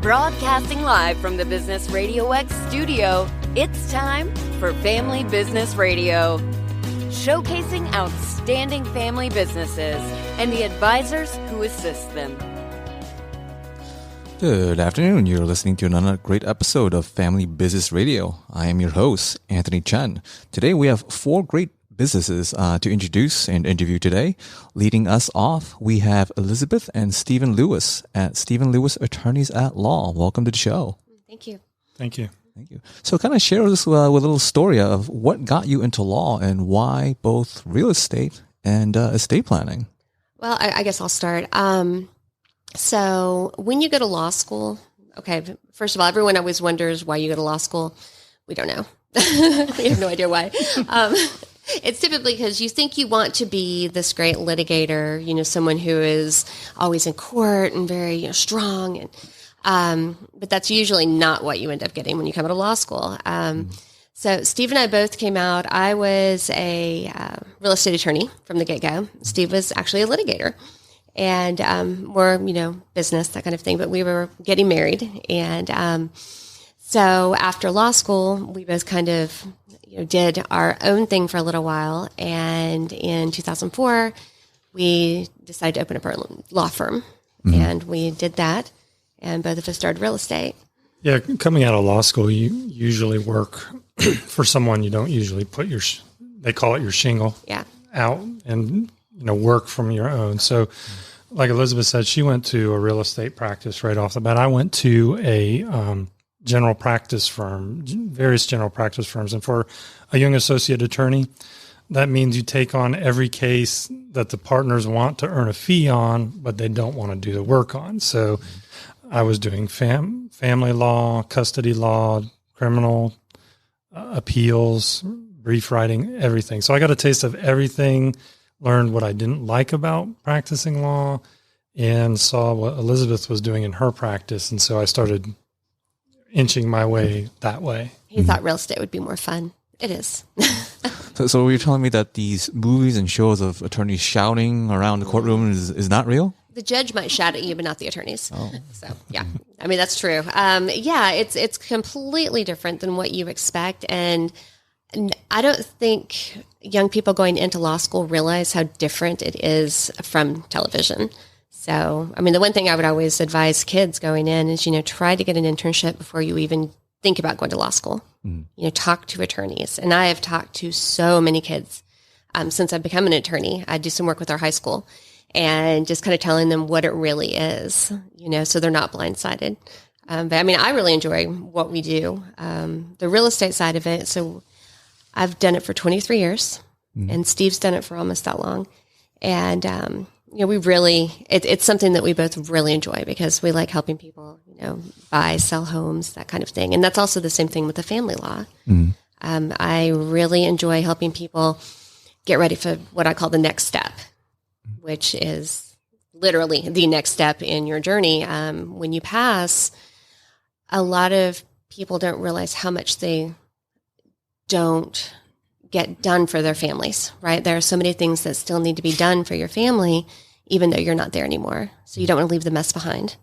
Broadcasting live from the Business RadioX studio, it's time for Family Business Radio. Showcasing outstanding family businesses and the advisors who assist them. Good afternoon. You're listening to another great episode of Family Business Radio. I am your host, Anthony Chen. Today we have 4 great businesses to introduce and interview today. Leading us off, we have Elizabeth and Stephen Lewis at Stephen Lewis Attorneys at Law. Welcome to the show. Thank you. Thank you. Thank you. So kind of share us with a little story of what got you into law and why both real estate and estate planning. Well, I guess I'll start. So when you go to law school, okay, first of all, everyone always wonders why you go to law school. We don't know. We have no idea why. It's typically because you think you want to be this great litigator, someone who is always in court and very strong. And but that's usually not what you end up getting when you come out of law school. So Steve and I both came out. I was a real estate attorney from the get-go. Steve was actually a litigator. And more, business, that kind of thing. But we were getting married. And so after law school, we both kind of did our own thing for a little while. And in 2004, we decided to open up our law firm. Mm-hmm. And we did that. And both of us started real estate. Yeah, coming out of law school, you usually work for someone. You don't usually put they call it your shingle out and, work from your own. So like Elizabeth said, she went to a real estate practice right off the bat. I went to a general practice firm, various general practice firms. And for a young associate attorney, that means you take on every case that the partners want to earn a fee on, but they don't want to do the work on. So I was doing family law, custody law, criminal appeals, brief writing, everything. So I got a taste of everything, learned what I didn't like about practicing law, and saw what Elizabeth was doing in her practice. And so I started inching my way that way. He thought real estate would be more fun. It is. So you're telling me that these movies and shows of attorneys shouting around the courtroom is not real? The judge might shout at you, but not the attorneys. Oh. So, yeah. I mean, that's true. It's completely different than what you expect. And I don't think young people going into law school realize how different it is from television. So, I mean, the one thing I would always advise kids going in is, try to get an internship before you even think about going to law school. Talk to attorneys. And I have talked to so many kids since I've become an attorney. I do some work with our high school and just kind of telling them what it really is, so they're not blindsided. But I mean, I really enjoy what we do. The real estate side of it. So I've done it for 23 years and Steve's done it for almost that long. And, we really, it's something that we both really enjoy because we like helping people, buy, sell homes, that kind of thing. And that's also the same thing with the family law. I really enjoy helping people get ready for what I call the next step, which is literally the next step in your journey. When you pass, a lot of people don't realize how much they don't get done for their families, right? There are so many things that still need to be done for your family, even though you're not there anymore. So you don't want to leave the mess behind.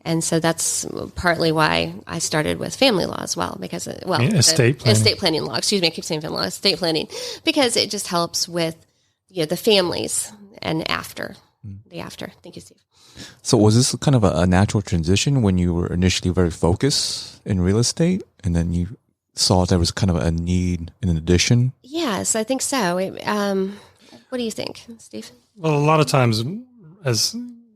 And so that's partly why I started with family law as well, because, estate planning law, excuse me, I keep saying family law, estate planning, because it just helps with, the families and the after. Thank you, Steve. So was this kind of a natural transition when you were initially very focused in real estate and then you saw there was kind of a need in an addition? Yes, I think so. What do you think, Steve? Well, a lot of times as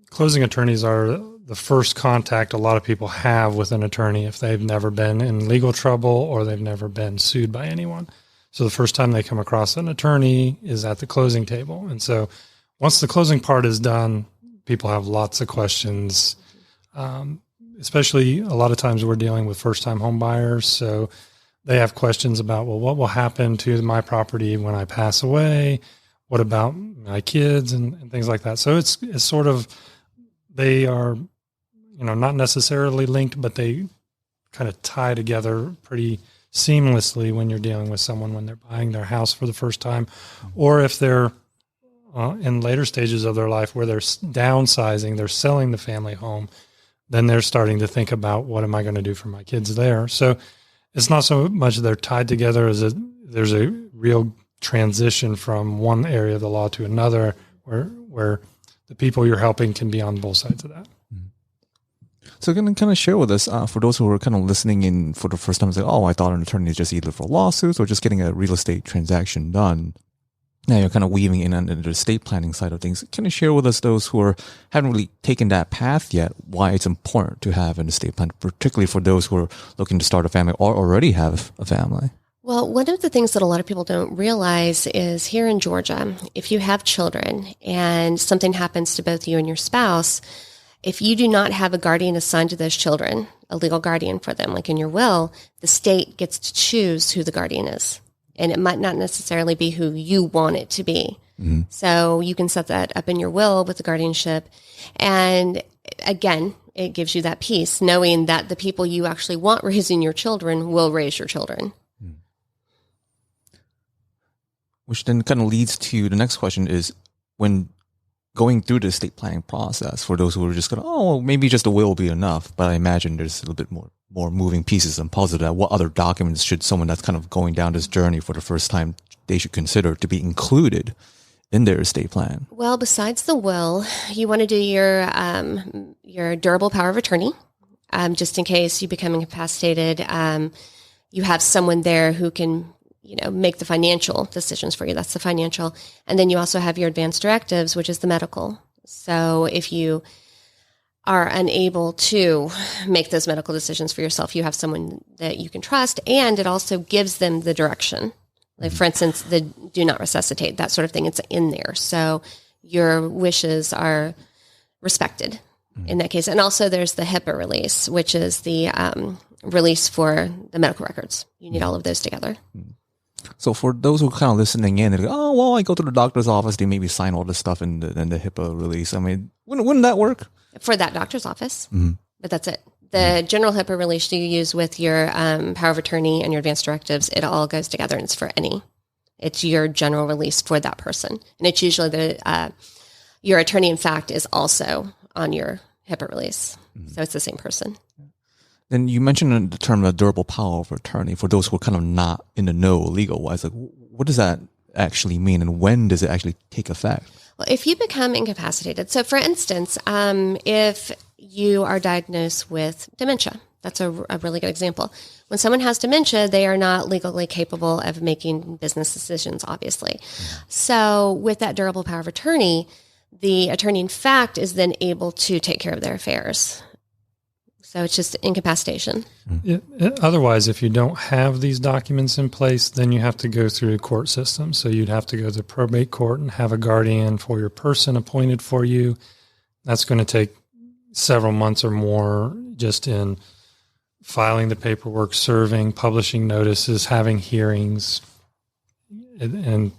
closing attorneys are the first contact a lot of people have with an attorney if they've never been in legal trouble or they've never been sued by anyone. So the first time they come across an attorney is at the closing table. And so once the closing part is done, people have lots of questions, especially a lot of times we're dealing with first-time home buyers. So they have questions about, well, what will happen to my property when I pass away? What about my kids and things like that? So it's sort of, they are, not necessarily linked, but they kind of tie together pretty seamlessly when you're dealing with someone when they're buying their house for the first time, or if they're in later stages of their life where they're downsizing, they're selling the family home. then they're starting to think about what am I going to do for my kids there. So it's not so much they're tied together as there's a real transition from one area of the law to another where the people you're helping can be on both sides of that. So can you kind of share with us, for those who are kind of listening in for the first time, say, oh, I thought an attorney is just either for lawsuits or just getting a real estate transaction done. Now you're kind of weaving in under the estate planning side of things. Can you share with us those who haven't really taken that path yet, why it's important to have an estate plan, particularly for those who are looking to start a family or already have a family? Well, one of the things that a lot of people don't realize is here in Georgia, if you have children and something happens to both you and your spouse, if you do not have a guardian assigned to those children, a legal guardian for them, like in your will, the state gets to choose who the guardian is. And it might not necessarily be who you want it to be. Mm-hmm. So you can set that up in your will with the guardianship. And again, it gives you that peace, knowing that the people you actually want raising your children will raise your children. Which then kind of leads to the next question is, when going through the estate planning process, for those who are just going, oh, maybe just a will will be enough, but I imagine there's a little bit more moving pieces and puzzle to that. What other documents should someone that's kind of going down this journey for the first time, they should consider to be included in their estate plan? Well, besides the will, you want to do your durable power of attorney, just in case you become incapacitated. You have someone there who can make the financial decisions for you. That's the financial. And then you also have your advanced directives, which is the medical. So if you are unable to make those medical decisions for yourself, you have someone that you can trust, and it also gives them the direction. Like, for instance, the do not resuscitate, that sort of thing, it's in there. So your wishes are respected in that case. And also there's the HIPAA release, which is the release for the medical records. You need all of those together. So for those who are kind of listening in, they go, oh, well, I go to the doctor's office, they maybe sign all this stuff in the HIPAA release. I mean, wouldn't that work? For that doctor's office. Mm-hmm. But that's it. The general HIPAA release you use with your power of attorney and your advanced directives, it all goes together, and it's for it's your general release for that person. And it's usually your attorney, in fact, is also on your HIPAA release. Mm-hmm. So it's the same person. Then you mentioned the term durable power of attorney for those who are kind of not in the know legal-wise. Like, what does that actually mean, and when does it actually take effect? Well, if you become incapacitated, so for instance, if you are diagnosed with dementia, that's a really good example. When someone has dementia, they are not legally capable of making business decisions, obviously. So with that durable power of attorney, the attorney, in fact, is then able to take care of their affairs. So it's just incapacitation. Otherwise, if you don't have these documents in place, then you have to go through a court system. So you'd have to go to the probate court and have a guardian for your person appointed for you. That's going to take several months or more just in filing the paperwork, serving, publishing notices, having hearings, and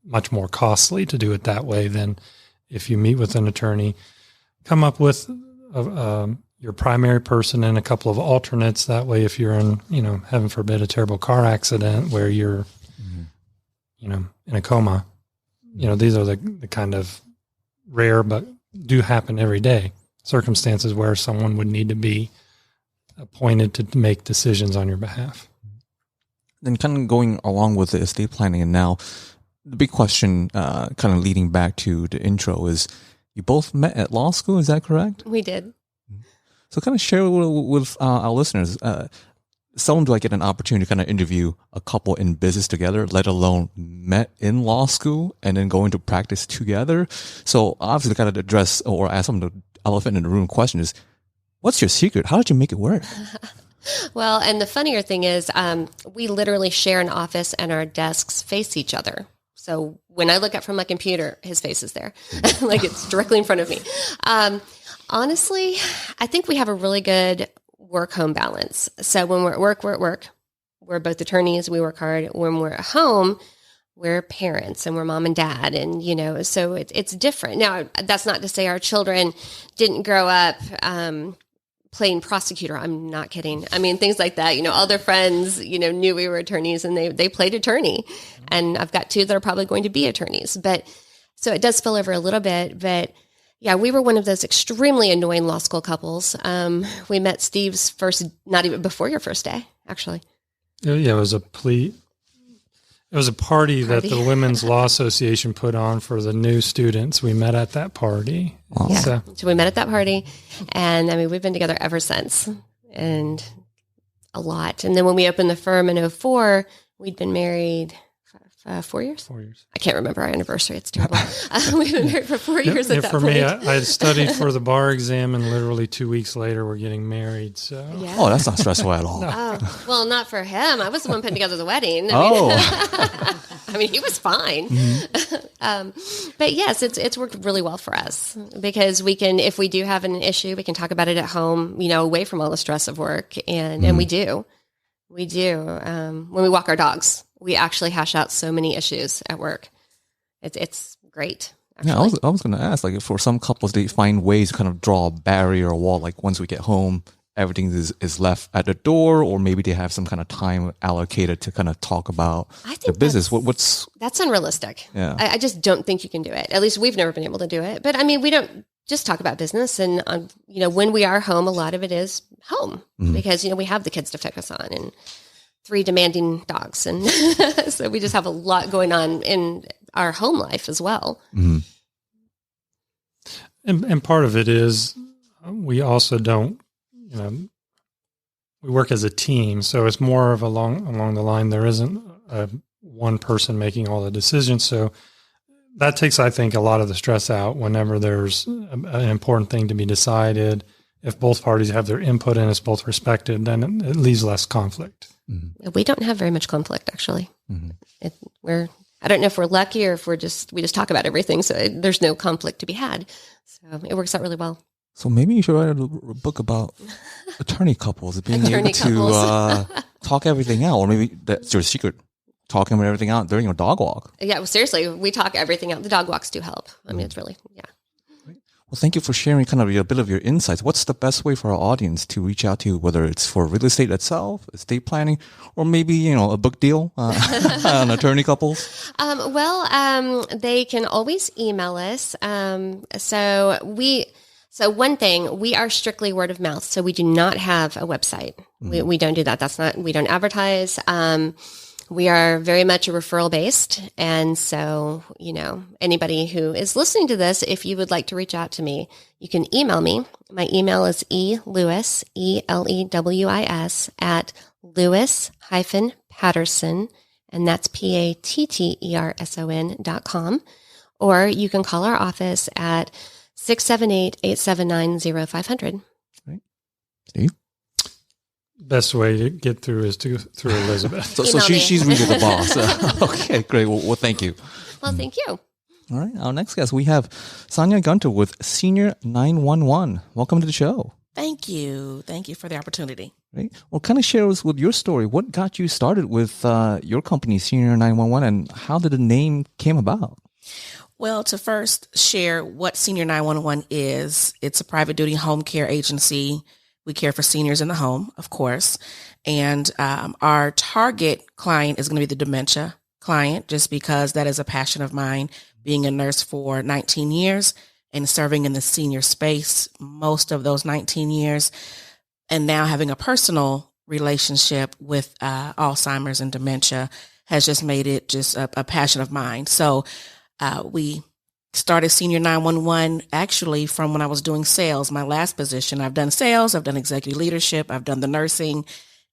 much more costly to do it that way than if you meet with an attorney. Come up with your primary person and a couple of alternates. That way, if you're in, heaven forbid, a terrible car accident where you're, in a coma, these are the kind of rare but do happen every day circumstances where someone would need to be appointed to make decisions on your behalf. Then kind of going along with the estate planning, and now the big question kind of leading back to the intro is, you both met at law school, is that correct? We did. So kind of share with our listeners, someone do I get an opportunity to kind of interview a couple in business together, let alone met in law school and then go into practice together? So obviously kind of address or ask them the elephant in the room question is, what's your secret? How did you make it work? Well, and the funnier thing is we literally share an office and our desks face each other. So when I look up from my computer, his face is there. Like it's directly in front of me. Honestly, I think we have a really good work-home balance. So when we're at work, we're at work. We're both attorneys. We work hard. When we're at home, we're parents and we're mom and dad. And, so it's different. Now, that's not to say our children didn't grow up playing prosecutor. I'm not kidding. I mean, things like that. All their friends, knew we were attorneys and they played attorney. And I've got two that are probably going to be attorneys. But so it does spill over a little bit. But Yeah, we were one of those extremely annoying law school couples. We met Steve's not even before your first day, actually. Yeah, it was a plea. It was a party that the Women's Law Association put on for the new students. We met at that party. Wow. Yeah. So we met at that party, and I mean, we've been together ever since, and a lot. And then when we opened the firm in 2004, we'd been married 4 years? 4 years. I can't remember our anniversary. It's terrible. We've been married for 4 years at that for point. me, I studied for the bar exam, and literally 2 weeks later, we're getting married. So, Yeah. Oh, that's not stressful at all. Oh, well, not for him. I was the one putting together the wedding. I mean, he was fine. But yes, it's worked really well for us because we can, if we do have an issue, we can talk about it at home, away from all the stress of work. And we do. When we walk our dogs, we actually hash out so many issues at work. It's great. Actually. Yeah, I was going to ask, like, for some couples, they find ways to kind of draw a barrier or wall. Like, once we get home, everything is left at the door, or maybe they have some kind of time allocated to kind of talk about the business. That's unrealistic. Yeah, I just don't think you can do it. At least we've never been able to do it. But I mean, we don't just talk about business, and when we are home, a lot of it is home because we have the kids to focus on and 3 demanding dogs, and so we just have a lot going on in our home life as well. Mm-hmm. And part of it is we also don't, we work as a team, so it's more of along the line. There isn't one person making all the decisions, so that takes, I think, a lot of the stress out whenever there's an important thing to be decided. If both parties have their input and it's both respected, then it leaves less conflict. Mm-hmm. We don't have very much conflict, actually. Mm-hmm. I don't know if we're lucky or if we just talk about everything, so there's no conflict to be had. So it works out really well. So maybe you should write a book about attorney couples being able to talk everything out, or maybe that's your secret. Talking about everything out during your dog walk. Yeah, well, seriously, we talk everything out. The dog walks do help. I mean, it's really, Well, thank you for sharing kind of a bit of your insights. What's the best way for our audience to reach out to you, whether it's for real estate itself, estate planning, or maybe, a book deal on attorney couples? They can always email us. So one thing, we are strictly word of mouth. So we do not have a website. We don't do that. We don't advertise. We are very much a referral based. And so, anybody who is listening to this, if you would like to reach out to me, you can email me. My email is elewis, ELEWIS at Lewis-Patterson, and that's PATTERSON.com. Or you can call our office at 678-879-0500. Right. Steve? Best way to get through is to go through Elizabeth. so she's really the boss. Okay, great. Well, thank you. Well, thank you. All right. Our next guest, we have Sonya Gunter with Senior 911. Welcome to the show. Thank you. Thank you for the opportunity. Right. Well, kind of share us with your story. What got you started with your company, Senior 911, and how did the name came about? Well, to first share what Senior 911 is, it's a private duty home care agency. We care for seniors in the home, of course. And our target client is going to be the dementia client, just because that is a passion of mine, being a nurse for 19 years and serving in the senior space most of those 19 years, and now having a personal relationship with Alzheimer's and dementia has just made it just a passion of mine. So we started Senior 911 actually from when I was doing sales, my last position. I've done sales, I've done executive leadership, I've done the nursing.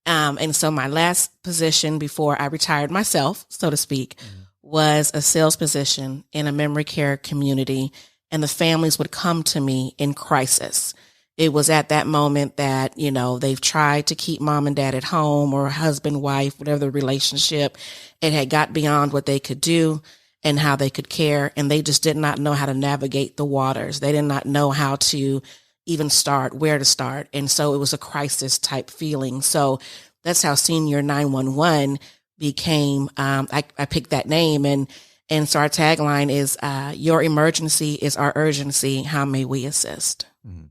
And so my last position before I retired myself, so to speak, was a sales position in a memory care community. And the families would come to me in crisis. It was at that moment that, they've tried to keep mom and dad at home, or husband, wife, whatever the relationship. It had got beyond what they could do and how they could care. And they just did not know how to navigate the waters. They did not know how to even start, where to start. And so it was a crisis type feeling. So that's how Senior 911 became, I picked that name. And so our tagline is, your emergency is our urgency. How may we assist? Mm-hmm.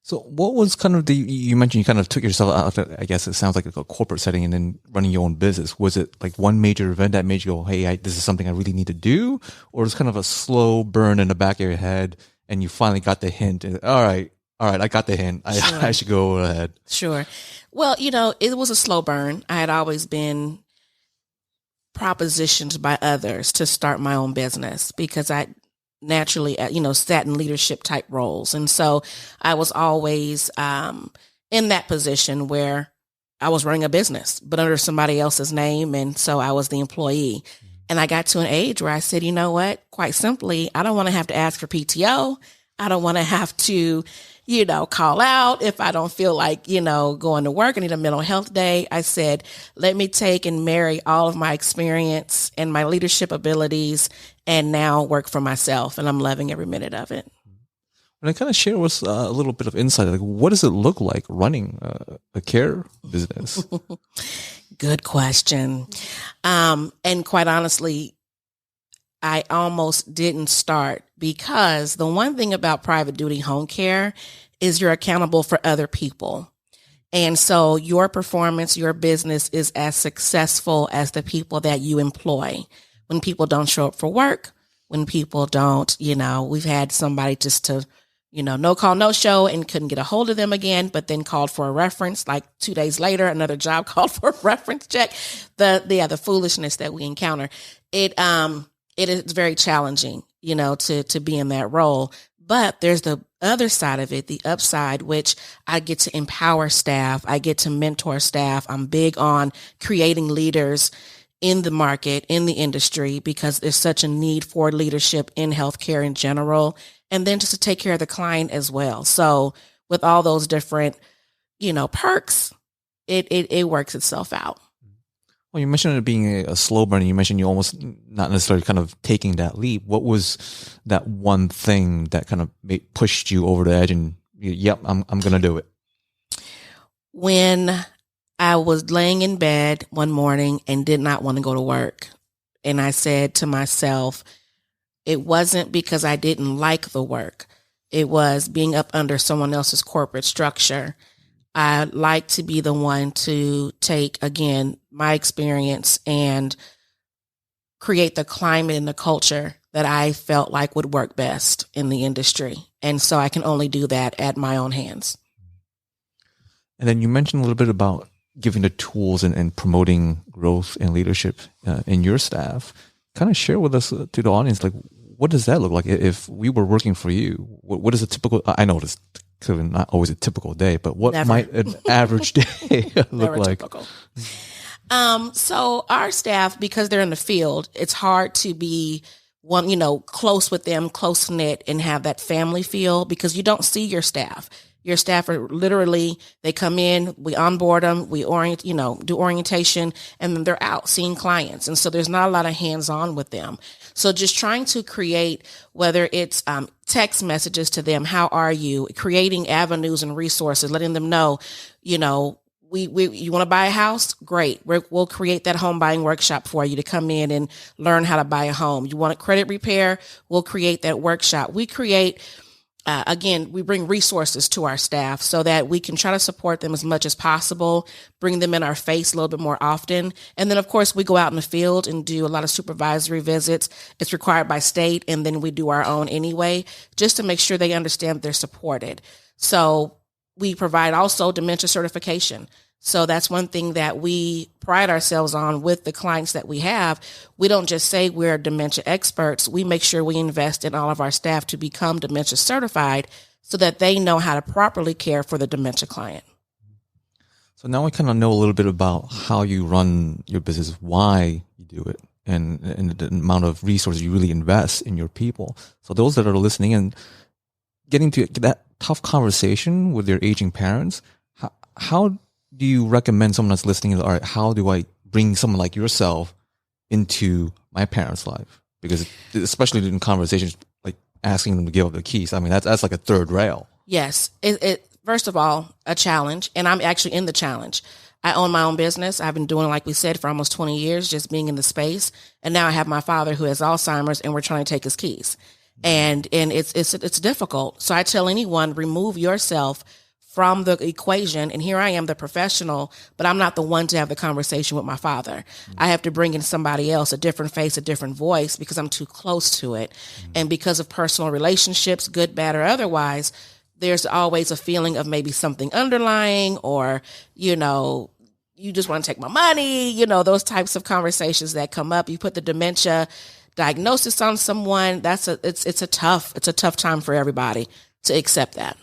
So what was kind of you mentioned you kind of took yourself out of, I guess it sounds like a corporate setting and then running your own business. Was it like one major event that made you go, hey, this is something I really need to do? Or was it kind of a slow burn in the back of your head and you finally got the hint. And, all right, I got the hint. I should go ahead. Sure. Well, it was a slow burn. I had always been propositioned by others to start my own business because I naturally, sat in leadership type roles. And so I was always in that position where I was running a business, but under somebody else's name. And so I was the employee. And I got to an age where I said, you know what, quite simply, I don't want to have to ask for PTO. I don't want to have to, call out if I don't feel like, going to work. I need a mental health day. I said, let me take and marry all of my experience and my leadership abilities and now work for myself. And I'm loving every minute of it. And I kind of share with a little bit of insight. Like, what does it look like running a care business? Good question. And quite honestly, I almost didn't start because the one thing about private duty home care is you're accountable for other people. And so your performance, your business is as successful as the people that you employ. When people don't show up for work, when people don't, we've had somebody just to, no call, no show and couldn't get a hold of them again, but then called for a reference. Like 2 days later, another job called for a reference check. The foolishness that we encounter. It is very challenging, to be in that role. But there's the other side of it, the upside, which I get to empower staff. I get to mentor staff. I'm big on creating leaders in the market, in the industry, because there's such a need for leadership in healthcare in general. And then just to take care of the client as well. So with all those different, perks, it works itself out. Well, you mentioned it being a slow burn. You mentioned you almost not necessarily kind of taking that leap. What was that one thing that kind of pushed you over the edge and, yep, I'm going to do it? When I was laying in bed one morning and did not want to go to work. And I said to myself, it wasn't because I didn't like the work. It was being up under someone else's corporate structure. I like to be the one to take, again, my experience and create the climate and the culture that I felt like would work best in the industry. And so I can only do that at my own hands. And then you mentioned a little bit about giving the tools and promoting growth and leadership in your staff. Kind of share with us, to the audience, like, what does that look like? If we were working for you, what is a typical, I know it's clearly not always a typical day, but what might an average day look like? So our staff, because they're in the field, it's hard to be close with them, close knit, and have that family feel because you don't see your staff. Your staff are literally, they come in, we onboard them, we do orientation, and then they're out seeing clients. And so there's not a lot of hands-on with them. So just trying to create, whether it's text messages to them, how are you, creating avenues and resources, letting them know, you want to buy a house? Great. We'll create that home buying workshop for you to come in and learn how to buy a home. You want a credit repair? We'll create that workshop. We create we bring resources to our staff so that we can try to support them as much as possible, bring them in our face a little bit more often. And then, of course, we go out in the field and do a lot of supervisory visits. It's required by state, and then we do our own anyway, just to make sure they understand they're supported. So we provide also dementia certification. So that's one thing that we pride ourselves on with the clients that we have. We don't just say we're dementia experts. We make sure we invest in all of our staff to become dementia certified so that they know how to properly care for the dementia client. So now we kind of know a little bit about how you run your business, why you do it, and the amount of resources you really invest in your people. So those that are listening and getting to that tough conversation with their aging parents, how do you recommend someone that's listening? All right, how do I bring someone like yourself into my parents' life? Because especially in conversations like asking them to give up the keys, I mean, that's like a third rail. Yes. It first of all, a challenge, and I'm actually in the challenge. I own my own business. I've been doing, like we said, for almost 20 years, just being in the space. And now I have my father who has Alzheimer's, and we're trying to take his keys. And it's difficult. So I tell anyone, remove yourself from the equation. And here I am, the professional, but I'm not the one to have the conversation with my father. I have to bring in somebody else, a different face, a different voice, because I'm too close to it. And because of personal relationships, good, bad, or otherwise, there's always a feeling of maybe something underlying, or, you know, you just want to take my money, you know, those types of conversations that come up. You put the dementia diagnosis on someone, it's a tough time for everybody to accept that.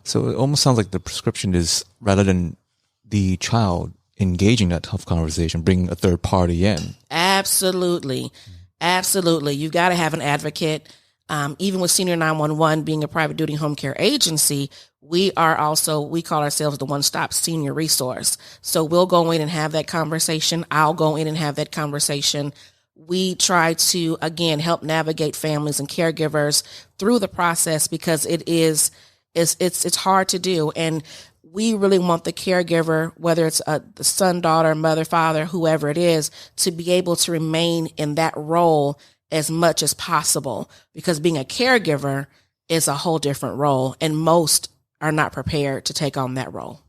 So it almost sounds like the prescription is, rather than the child engaging that tough conversation, bringing a third party in. Absolutely. You've got to have an advocate. Even with Senior 911 being a private duty home care agency, we call ourselves the one-stop senior resource. So we'll go in and have that conversation. I'll go in and have that conversation. We try to, again, help navigate families and caregivers through the process, because it's hard to do. And we really want the caregiver, whether it's the son, daughter, mother, father, whoever it is, to be able to remain in that role as much as possible, because being a caregiver is a whole different role, and most are not prepared to take on that role.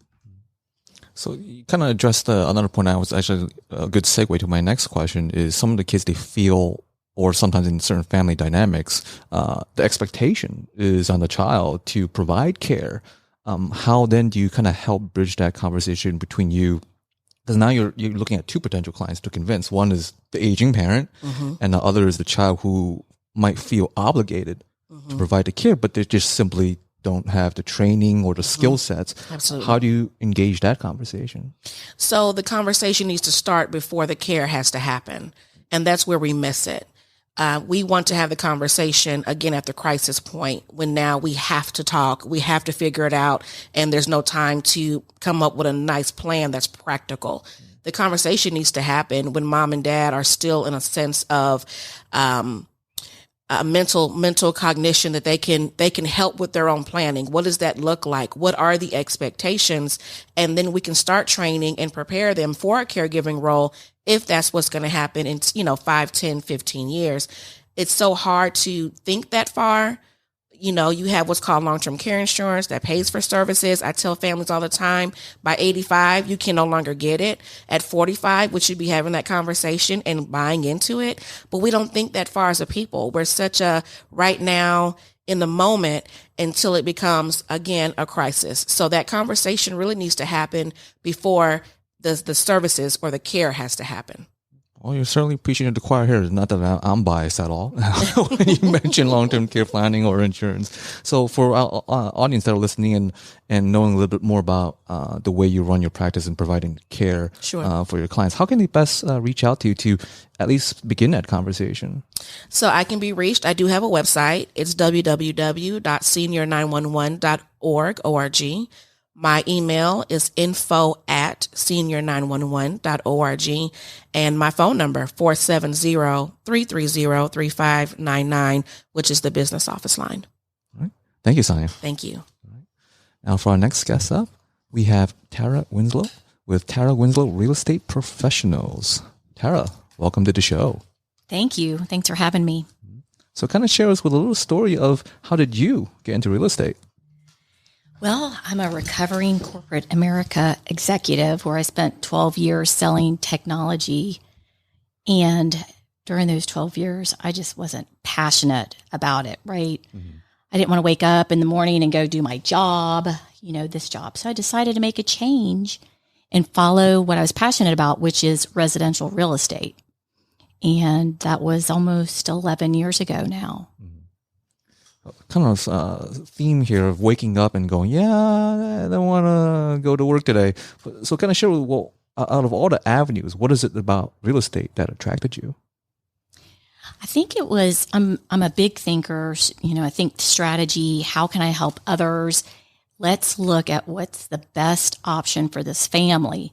So you kind of addressed another point. I was actually a good segue to my next question is some of the kids, they feel, or sometimes in certain family dynamics, the expectation is on the child to provide care. How then do you kind of help bridge that conversation between you? Because now you're looking at two potential clients to convince. One is the aging parent, and the other is the child who might feel obligated to provide the care, but they just simply don't have the training or the skill sets. Absolutely. How do you engage that conversation? So the conversation needs to start before the care has to happen. And that's where we miss it. We want to have the conversation again at the crisis point, when now we have to talk, we have to figure it out, and there's no time to come up with a nice plan that's practical. The conversation needs to happen when mom and dad are still in a sense of mental cognition, that they can help with their own planning. What does that look like? What are the expectations? And then we can start training and prepare them for a caregiving role, if that's what's going to happen in 5, 10, 15 years. It's so hard to think that far. You have what's called long-term care insurance that pays for services. I tell families all the time, by 85, you can no longer get it. At 45, we should be having that conversation and buying into it. But we don't think that far as a people. We're such a right now, in the moment, until it becomes, again, a crisis. So that conversation really needs to happen before the services or the care has to happen. Well, you're certainly preaching to the choir here. Not that I'm biased at all when you mention long-term care planning or insurance. So for our audience that are listening and knowing a little bit more about the way you run your practice and providing care for your clients, how can they best reach out to you to at least begin that conversation? So I can be reached. I do have a website. It's www.senior911.org. My email is info@senior911.org, and my phone number 470-330-3599, which is the business office line. All right. Thank you, Sonya. Thank you. All right. Now for our next guest up, we have Tara Winslow with Tara Winslow Real Estate Professionals. Tara, welcome to the show. Thank you. Thanks for having me. So kind of share us with a little story of how did you get into real estate? Well, I'm a recovering corporate America executive where I spent 12 years selling technology. And during those 12 years, I just wasn't passionate about it, right? Mm-hmm. I didn't want to wake up in the morning and go do my job, this job. So I decided to make a change and follow what I was passionate about, which is residential real estate. And that was almost 11 years ago now. Kind of theme here of waking up and going, I don't want to go to work today. So kind of share, well, out of all the avenues, what is it about real estate that attracted you? I think it was, I'm a big thinker, I think strategy, how can I help others? Let's look at what's the best option for this family.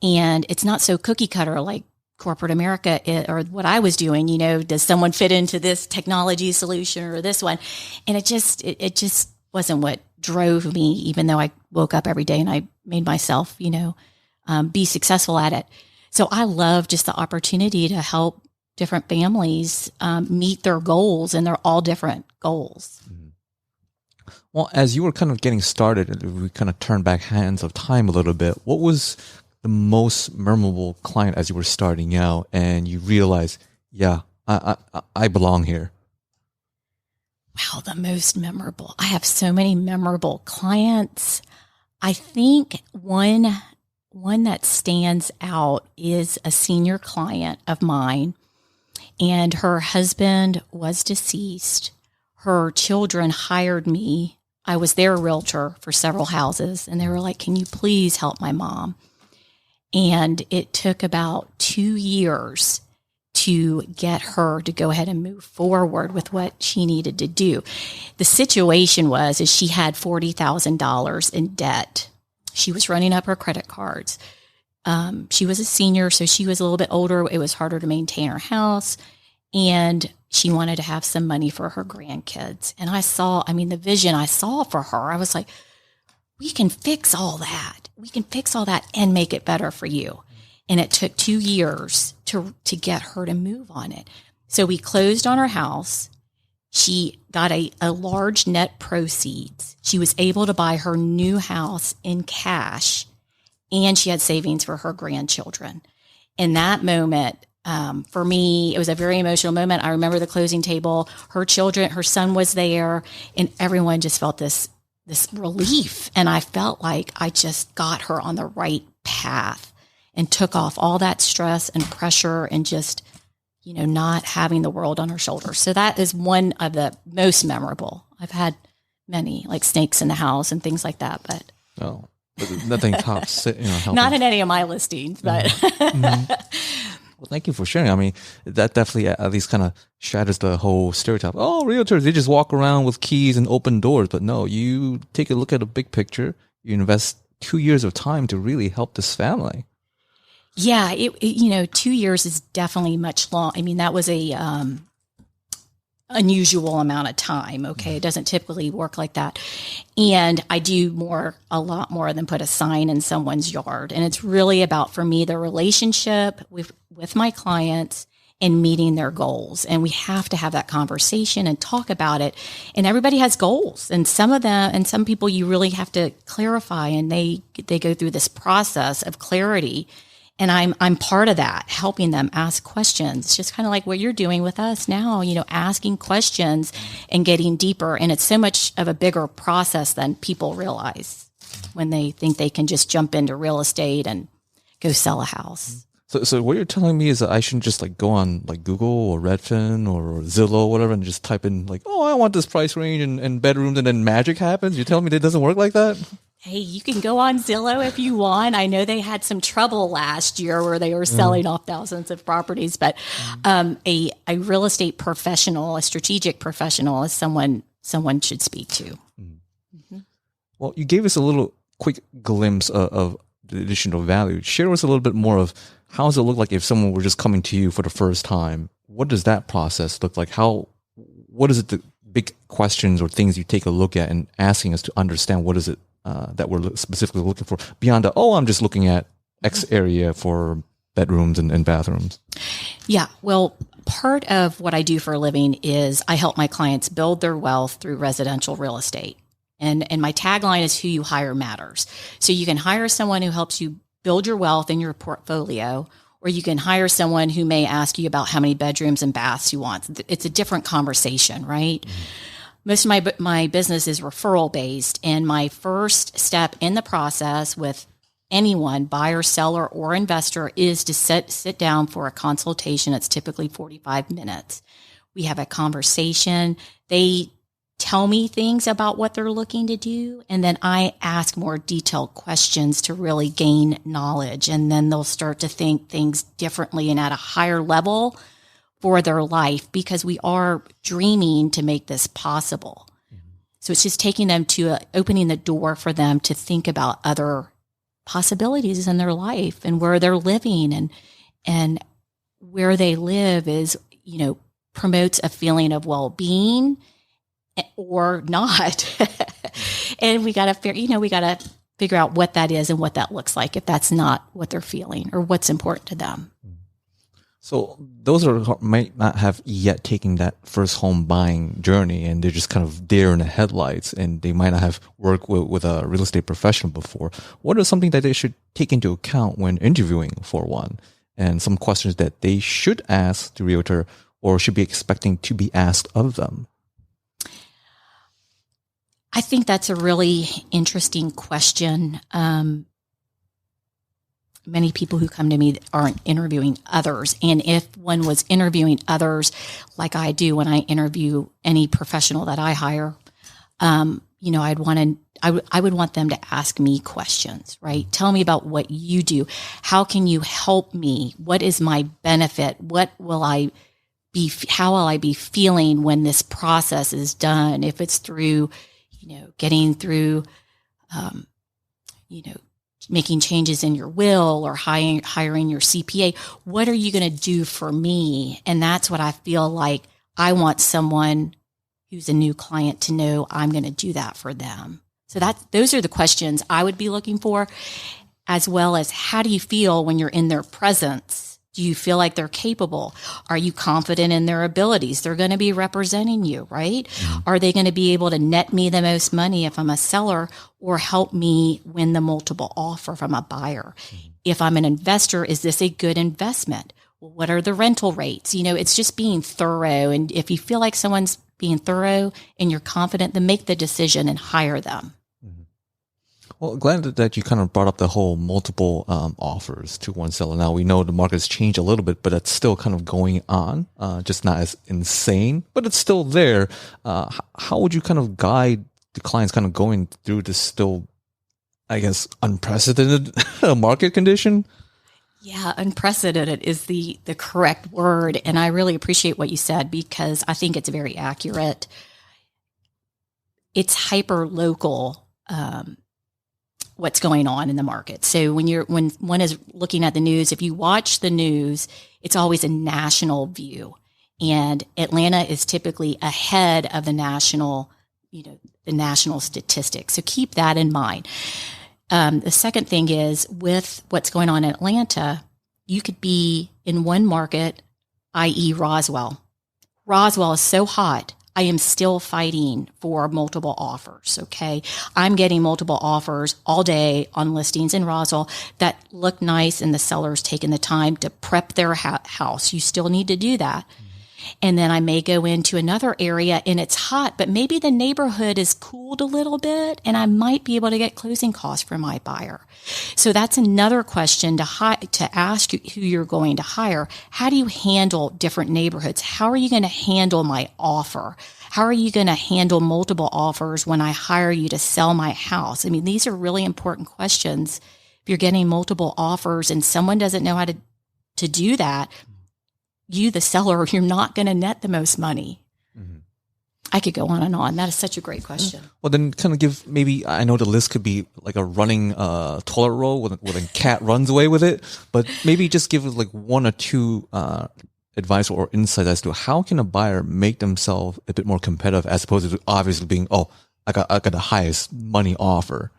And it's not so cookie cutter like corporate America or what I was doing, does someone fit into this technology solution or this one? And it just wasn't what drove me, even though I woke up every day and I made myself, be successful at it. So I love just the opportunity to help different families meet their goals, and they're all different goals. Well, as you were kind of getting started, we kind of turned back hands of time a little bit. What was the most memorable client as you were starting out and you realized, yeah, I belong here? Wow, the most memorable. I have so many memorable clients. I think one that stands out is a senior client of mine, and her husband was deceased. Her children hired me. I was their realtor for several houses, and they were like, "Can you please help my mom?" And it took about 2 years to get her to go ahead and move forward with what she needed to do. The situation is she had $40,000 in debt. She was running up her credit cards. She was a senior, so she was a little bit older. It was harder to maintain her house, and she wanted to have some money for her grandkids. And the vision I saw for her, I was like, we can fix all that. We can fix all that and make it better for you. And it took 2 years to get her to move on it. So we closed on her house. She got a large net proceeds. She was able to buy her new house in cash, and she had savings for her grandchildren. In that moment, for me, it was a very emotional moment. I remember the closing table. Her son was there, and everyone just felt this relief. And I felt like I just got her on the right path and took off all that stress and pressure and just, not having the world on her shoulders. So that is one of the most memorable. I've had many, like snakes in the house and things like that, but nothing tops, not in any of my listings, but. Mm-hmm. Well, thank you for sharing. I mean, that definitely at least kind of shatters the whole stereotype. Oh, realtors, they just walk around with keys and open doors. But no, you take a look at the big picture. You invest 2 years of time to really help this family. Yeah, 2 years is definitely much long. I mean, that was a unusual amount of time. Okay, it doesn't typically work like that. And I do a lot more than put a sign in someone's yard. And it's really about, for me, the relationship with my clients and meeting their goals. And we have to have that conversation and talk about it. And everybody has goals, and some people you really have to clarify, and they go through this process of clarity. And I'm part of that, helping them ask questions, just kind of like what you're doing with us now, asking questions and getting deeper. And it's so much of a bigger process than people realize when they think they can just jump into real estate and go sell a house. So what you're telling me is that I shouldn't just go on Google or Redfin or Zillow or whatever and just type in I want this price range and bedrooms, and then magic happens? You're telling me that doesn't work like that? Hey, you can go on Zillow if you want. I know they had some trouble last year where they were selling off thousands of properties, but a real estate professional, a strategic professional, is someone should speak to. Mm-hmm. Well, you gave us a little quick glimpse of the additional value. Share with us a little bit more of how does it look like if someone were just coming to you for the first time? What does that process look like? What is it, the big questions or things you take a look at and asking us to understand what is it that we're specifically looking for beyond I'm just looking at X area for bedrooms and bathrooms? Yeah. Well, part of what I do for a living is I help my clients build their wealth through residential real estate. And my tagline is, who you hire matters. So you can hire someone who helps you build your wealth in your portfolio, or you can hire someone who may ask you about how many bedrooms and baths you want. It's a different conversation, right? Mm-hmm. Most of my business is referral based, and my first step in the process with anyone, buyer, seller, or investor, is to sit down for a consultation. It's typically 45 minutes. We have a conversation. They tell me things about what they're looking to do, and then I ask more detailed questions to really gain knowledge, and then they'll start to think things differently and at a higher level for their life, because we are dreaming to make this possible. Mm-hmm. So it's just taking them to opening the door for them to think about other possibilities in their life and where they're living, and where they live is, promotes a feeling of well-being or not. And we got to figure out what that is and what that looks like if that's not what they're feeling or what's important to them. So those might not have yet taken that first home buying journey, and they're just kind of there in the headlights, and they might not have worked with a real estate professional before. What are something that they should take into account when interviewing for one, and some questions that they should ask the realtor or should be expecting to be asked of them? I think that's a really interesting question. Many people who come to me aren't interviewing others. And if one was interviewing others, like I do when I interview any professional that I hire, I would want them to ask me questions, right? Tell me about what you do. How can you help me? What is my benefit? How will I be feeling when this process is done? If it's through, getting through, making changes in your will or hiring your CPA, what are you going to do for me? And that's what I feel like I want someone who's a new client to know I'm going to do that for them. So those are the questions I would be looking for, as well as how do you feel when you're in their presence? Do you feel like they're capable? Are you confident in their abilities? They're going to be representing you, right? Mm-hmm. Are they going to be able to net me the most money if I'm a seller, or help me win the multiple offer from a buyer? Mm-hmm. If I'm an investor, is this a good investment? Well, what are the rental rates? It's just being thorough. And if you feel like someone's being thorough and you're confident, then make the decision and hire them. Well, glad that you kind of brought up the whole multiple offers to one seller. Now, we know the market's changed a little bit, but it's still kind of going on, just not as insane, but it's still there. How would you kind of guide the clients kind of going through this still, I guess, unprecedented market condition? Yeah, unprecedented is the correct word. And I really appreciate what you said, because I think it's very accurate. It's hyper local. What's going on in the market. So when one is looking at the news, if you watch the news, it's always a national view, and Atlanta is typically ahead of the national statistics. So keep that in mind. The second thing is, with what's going on in Atlanta, you could be in one market, i.e. Roswell. Roswell is so hot, I am still fighting for multiple offers, okay? I'm getting multiple offers all day on listings in Roswell that look nice, and the seller's taken the time to prep their house. You still need to do that. Mm-hmm. And then I may go into another area and it's hot, but maybe the neighborhood is cooled a little bit, and I might be able to get closing costs for my buyer. So that's another question to ask who you're going to hire. How do you handle different neighborhoods? How are you going to handle my offer? How are you going to handle multiple offers when I hire you to sell my house? I mean, these are really important questions. If you're getting multiple offers and someone doesn't know how to do that, you, the seller, you're not going to net the most money. Mm-hmm. I could go on and on. That is such a great question. Well, then kind of give, maybe, I know the list could be like a running toilet roll when a cat runs away with it, but maybe just give like one or two advice or insight as to how can a buyer make themselves a bit more competitive, as opposed to obviously being, I got the highest money offer.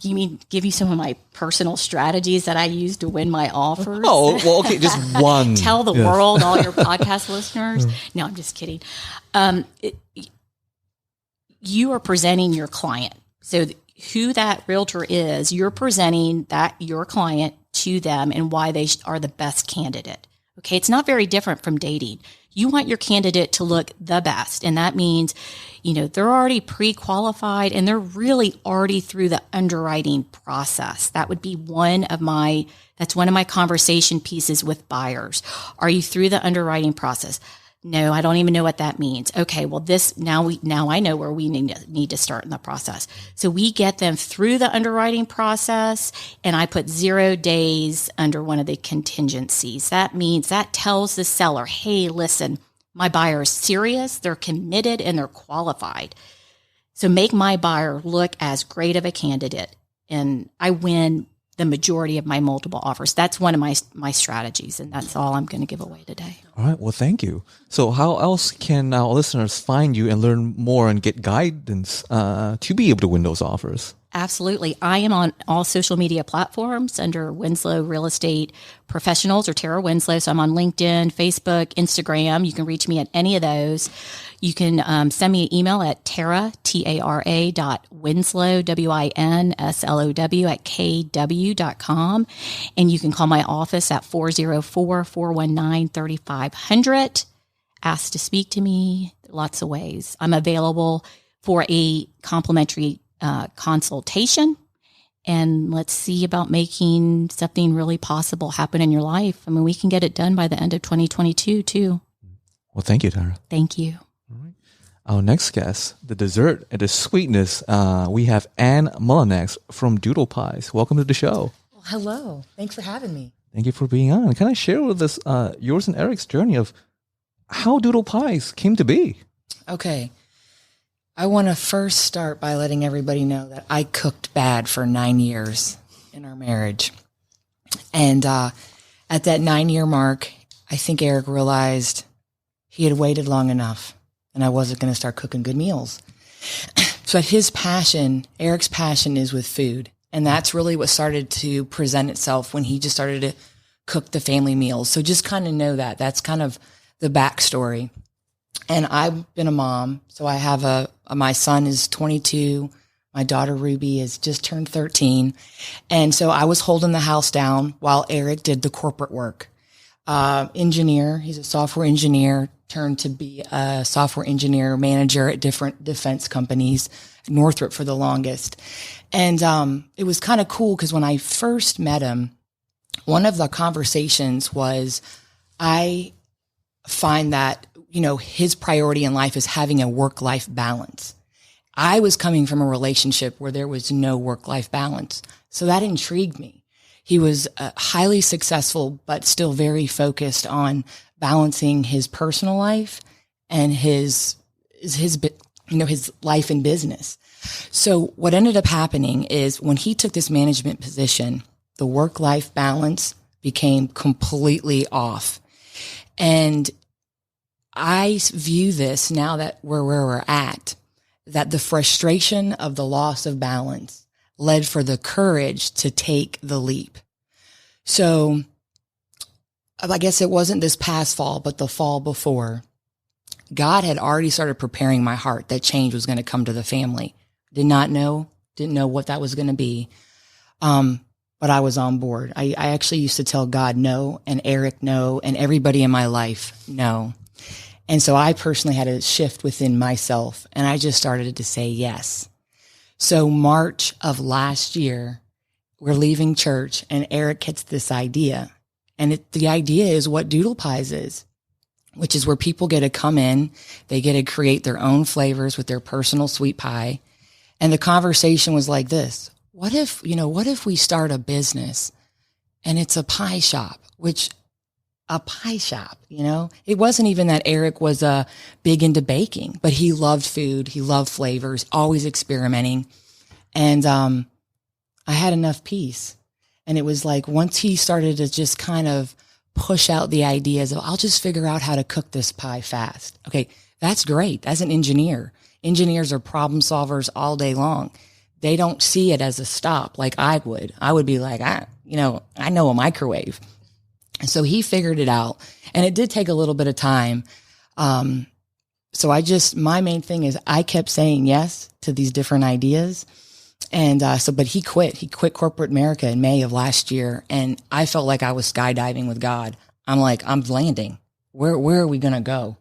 You mean give you some of my personal strategies that I use to win my offers? Oh, well, okay, just one. Tell the world, all your podcast listeners. No, I'm just kidding. You are presenting your client. So who that realtor is, you're presenting your client to them and why they are the best candidate. Okay, it's not very different from dating. You want your candidate to look the best, and that means, they're already pre-qualified and they're really already through the underwriting process. That would be one of my conversation pieces with buyers. Are you through the underwriting process? No, I don't even know what that means. Okay, well, now I know where we need to start in the process. So we get them through the underwriting process, and I put 0 days under one of the contingencies. That means that tells the seller, hey, listen, my buyer is serious, they're committed, and they're qualified. So make my buyer look as great of a candidate, and I win the majority of my multiple offers. That's one of my strategies, and that's all I'm going to give away today. All right. Well, thank you. So how else can our listeners find you and learn more and get guidance to be able to win those offers? Absolutely. I am on all social media platforms under Winslow Real Estate Professionals or Tara Winslow. So I'm on LinkedIn, Facebook, Instagram. You can reach me at any of those. You can send me an email at Tara, Winslow, WINSLOW at KW.com. And you can call my office at 404-419-3500. Ask to speak to me. Lots of ways. I'm available for a complimentary consultation, and let's see about making something really possible happen in your life. I mean, we can get it done by the end of 2022 too. Well, thank you, Tara. Thank you. All right. Our next guest, the dessert and the sweetness, we have Anne Mullenax from Doodle Pies. Welcome to the show. Well, hello. Thanks for having me. Thank you for being on. Can I share with us yours and Eric's journey of how Doodle Pies came to be? Okay. I want to first start by letting everybody know that I cooked bad for 9 years in our marriage. And at that 9-year mark, I think Eric realized he had waited long enough and I wasn't going to start cooking good meals. So Eric's passion is with food. And that's really what started to present itself when he just started to cook the family meals. So just kind of know that. That's kind of the backstory. And I've been a mom, so I have my son is 22, my daughter Ruby has just turned 13, and so I was holding the house down while Eric did the corporate work. Engineer, he's a software engineer, turned to be a software engineer manager at different defense companies, Northrop for the longest. And it was kind of cool because when I first met him, one of the conversations was, I find that his priority in life is having a work-life balance. I was coming from a relationship where there was no work-life balance. So that intrigued me. He was highly successful, but still very focused on balancing his personal life and his life and business. So what ended up happening is when he took this management position, the work-life balance became completely off. And I view this now that we're where we're at, that the frustration of the loss of balance led for the courage to take the leap. So I guess it wasn't this past fall, but the fall before, God had already started preparing my heart that change was going to come to the family. Didn't know what that was going to be. But I was on board. I actually used to tell God no, and Eric no, and everybody in my life no. And so I personally had a shift within myself, and I just started to say yes. So March of last year, we're leaving church, and Eric gets this idea. And the idea is what Doodle Pies is, which is where people get to come in, they get to create their own flavors with their personal sweet pie. And the conversation was like this: what if we start a business and it's a pie shop, it wasn't even that Eric was big into baking, but he loved food. He loved flavors, always experimenting. And I had enough peace. And it was like once he started to just kind of push out the ideas of, I'll just figure out how to cook this pie fast. Okay, that's great. As an engineer, engineers are problem solvers all day long. They don't see it as a stop like I would. I would be like, I know a microwave. So he figured it out, and it did take a little bit of time. So my main thing is I kept saying yes to these different ideas. And but he quit corporate America in May of last year. And I felt like I was skydiving with God. I'm like, I'm landing. Where are we going to go?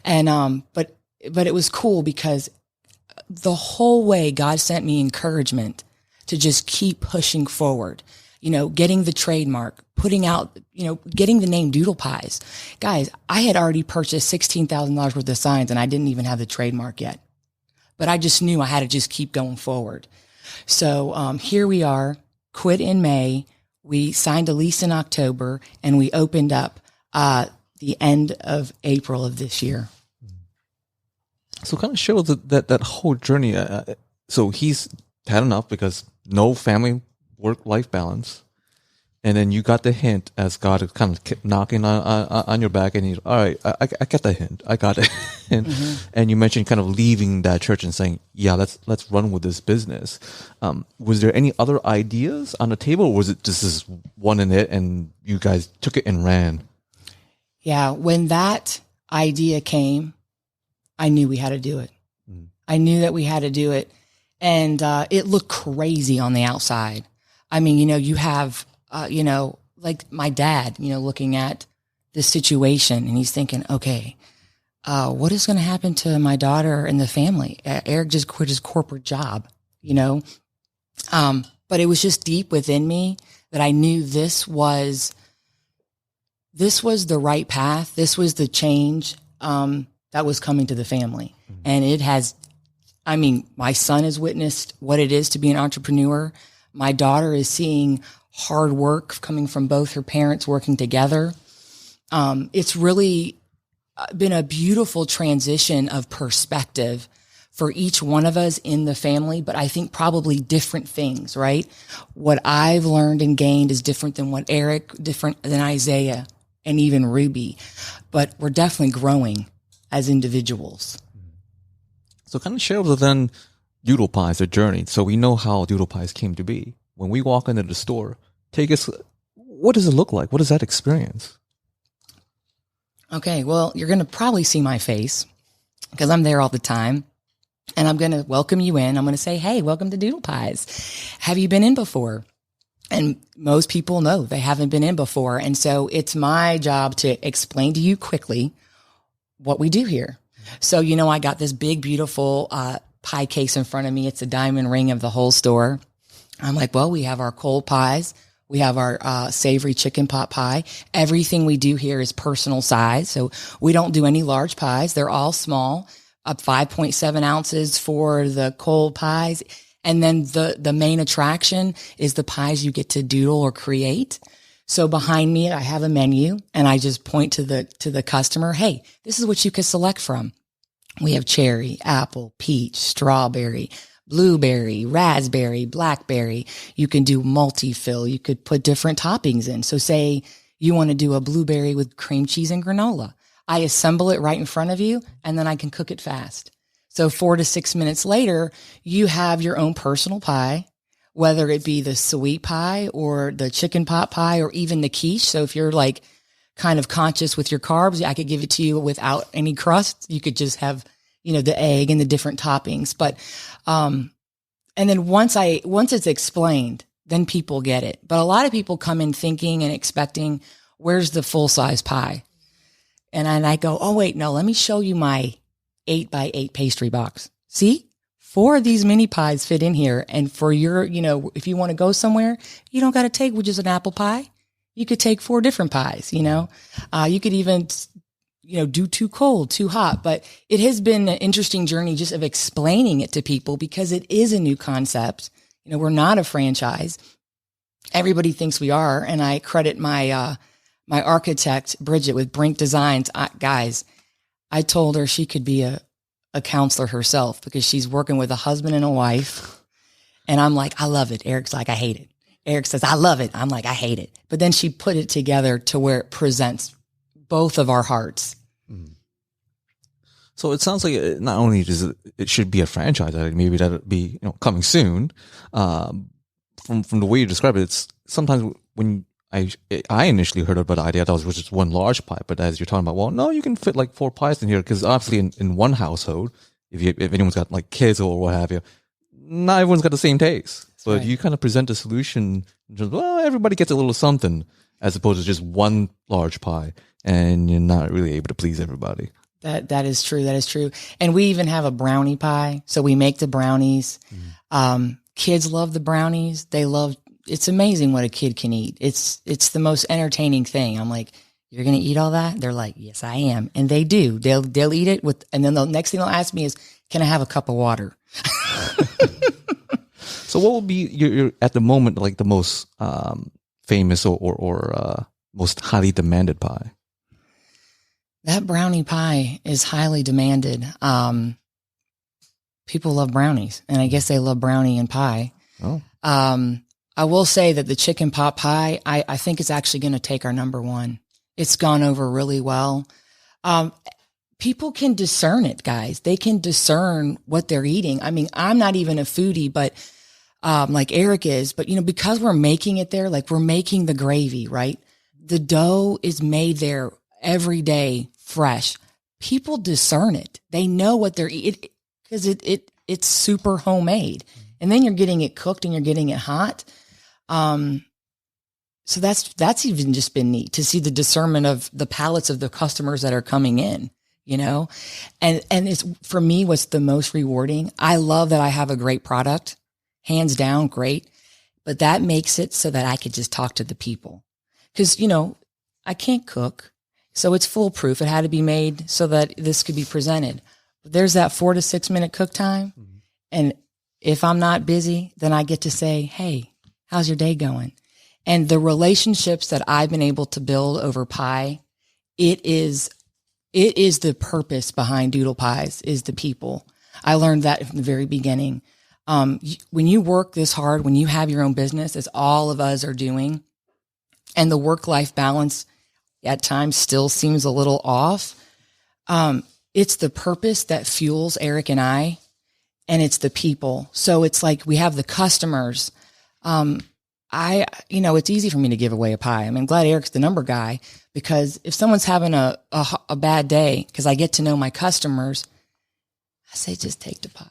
And, but it was cool because the whole way God sent me encouragement to just keep pushing forward. Getting the trademark, putting out, getting the name Doodle Pies. Guys, I had already purchased $16,000 worth of signs and I didn't even have the trademark yet. But I just knew I had to just keep going forward. So here we are, quit in May. We signed a lease in October and we opened up the end of April of this year. So kind of show that whole journey. So he's had enough because no family work-life balance. And then you got the hint as God kind of kept knocking on your back, and he's all right. I get the hint. I got it. And you mentioned kind of leaving that church and saying, "Yeah, let's run with this business." Was there any other ideas on the table, or was it just this one in it, and you guys took it and ran? Yeah, when that idea came, I knew we had to do it. I knew that we had to do it, and it looked crazy on the outside. I mean, you have. Like my dad, looking at the situation, and he's thinking, okay, what is going to happen to my daughter and the family? Eric just quit his corporate job, but it was just deep within me that I knew this was the right path. This was the change, that was coming to the family. And it has, my son has witnessed what it is to be an entrepreneur. My daughter is seeing hard work coming from both her parents working together. It's really been a beautiful transition of perspective for each one of us in the family, but I think probably different things, right? What I've learned and gained is different than what Eric, different than Isaiah, and even Ruby, but we're definitely growing as individuals. So kind of share with us then Doodle Pies, the journey. So we know how Doodle Pies came to be. When we walk into the store, take us, what does it look like? What is that experience? Okay, well, you're going to probably see my face because I'm there all the time. And I'm going to welcome you in. I'm going to say, hey, welcome to Doodle Pies. Have you been in before? And most people know they haven't been in before. And so it's my job to explain to you quickly what we do here. So, I got this big, beautiful pie case in front of me. It's a diamond ring of the whole store. I'm like, well, we have our cold pies. We have our savory chicken pot pie. Everything we do here is personal size. So we don't do any large pies. They're all small, up 5.7 ounces for the cold pies. And then the main attraction is the pies you get to doodle or create. So behind me, I have a menu, and I just point to the customer, hey, this is what you can select from. We have cherry, apple, peach, strawberry, blueberry, raspberry, blackberry. You can do multi-fill. You could put different toppings in. So say you want to do a blueberry with cream cheese and granola. I assemble it right in front of you, and then I can cook it fast. So 4 to 6 minutes later, you have your own personal pie, whether it be the sweet pie or the chicken pot pie or even the quiche. So if you're like kind of conscious with your carbs, I could give it to you without any crust. You could just have, the egg and the different toppings. But, and then once it's explained, then people get it. But a lot of people come in thinking and expecting, where's the full size pie? And I go, oh wait, no, let me show you my 8x8 pastry box. See, 4 of these mini pies fit in here. And for your, if you want to go somewhere, you don't got to take just an apple pie. You could take 4 different pies, you could even, do too cold, too hot. But it has been an interesting journey just of explaining it to people because it is a new concept. We're not a franchise. Everybody thinks we are. And I credit my, my architect, Bridget, with Brink Designs. Guys, I told her she could be a counselor herself because she's working with a husband and a wife. And I'm like, I love it. Eric's like, I hate it. Eric says, I love it. I'm like, I hate it. But then she put it together to where it presents both of our hearts. So it sounds like not only does it should be a franchise, maybe that'll be coming soon. From the way you describe it, it's sometimes when I initially heard about the idea, I thought it was just one large pie. But as you're talking about, well, no, you can fit like 4 pies in here because obviously in one household, if anyone's got like kids or what have you, not everyone's got the same taste. That's but right. You kind of present a solution, just, well, everybody gets a little something as opposed to just one large pie, and you're not really able to please everybody. That is true. That is true. And we even have a brownie pie. So we make the brownies. Kids love the brownies. It's amazing what a kid can eat. It's the most entertaining thing. I'm like, you're going to eat all that? They're like, yes, I am. And they do. They'll eat it and then the next thing they'll ask me is, can I have a cup of water? So what would be your at the moment, like the most, famous or most highly demanded pie? That brownie pie is highly demanded. People love brownies, and I guess they love brownie and pie. Oh. I will say that the chicken pot pie, I think it's actually going to take our number one. It's gone over really well. People can discern it, guys. They can discern what they're eating. I mean, I'm not even a foodie, but like Eric is, but because we're making it there, like we're making the gravy, right? The dough is made there every day, fresh. People discern it. They know what they're eating because it's super homemade. And then you're getting it cooked and you're getting it hot. So that's even just been neat to see the discernment of the palates of the customers that are coming in, and it's, for me, what's the most rewarding. I love that I have a great product, hands down, great, but that makes it so that I could just talk to the people because, I can't cook. So it's foolproof. It had to be made so that this could be presented. But there's that 4 to 6 minute cook time. Mm-hmm. And if I'm not busy, then I get to say, hey, how's your day going? And the relationships that I've been able to build over pie, it is the purpose behind Doodle Pies, is the people. I learned that from the very beginning. When you work this hard, when you have your own business, as all of us are doing, and the work-life balance at times still seems a little off, it's the purpose that fuels Eric and I, and it's the people. So it's like we have the customers. It's easy for me to give away a pie. I'm glad Eric's the number guy, because if someone's having a bad day, because I get to know my customers, I say, just take the pie.